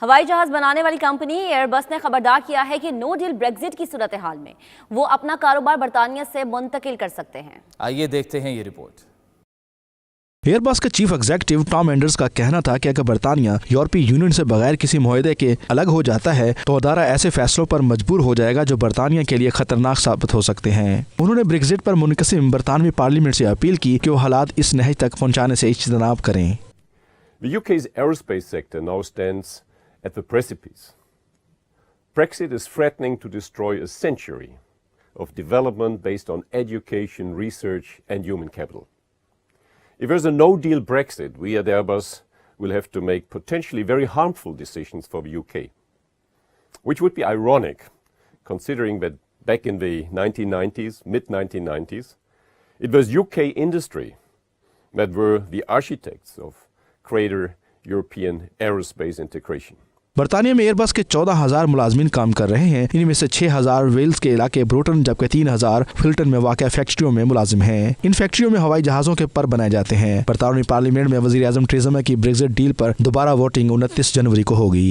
हवाई जहाज बनाने वाली कंपनी एयरबस ने खबरदार किया है कि नो डील ब्रेक्जिट की सूरत हाल में वो अपना कारोबार बरतानिया से मुंतकिल कर सकते हैं। आइए देखते हैं ये रिपोर्ट। एयरबस के चीफ एग्जीक्यूटिव टॉम एंडर्स का कहना था कि अगर बरतानिया यूरोपीय यूनियन से बगैर किसी मुआहदे के अलग हो जाता है तो अदारा ऐसे फैसलों पर मजबूर हो जाएगा जो बरतानिया के लिए खतरनाक साबित हो सकते हैं। उन्होंने ब्रेक्जिट पर मुनक़सिम बरतानवी पार्लियामेंट से अपील की कि वो हालात इस नहज तक पहुंचाने से इज्तनाब करें। The UK's aerospace sector now stands at the precipice. Brexit is threatening to destroy a century of development based on education, research and human capital. If there's a no-deal Brexit, we at Airbus will have to make potentially very harmful decisions for the UK, which would be ironic considering that back in the 1990s, mid-1990s, it was UK industry that were the architects of greater European aerospace integration. बरतानिया में Airbus के 14,000 मुलाजमीन काम कर रहे हैं। इनमें से 6,000 Wales के इलाके ब्रोटन जबकि 3,000 फिल्टन में वाक़ फैक्ट्रियों में मुलाजिम हैं। इन फैक्ट्रियों में हवाई जहाज़ों के पर बनाए जाते हैं। बरतानवी पार्लियामेंट में वज़ीर आज़म टेरेसा मे की ब्रेक्जिट डील पर दोबारा वोटिंग 29 जनवरी को होगी।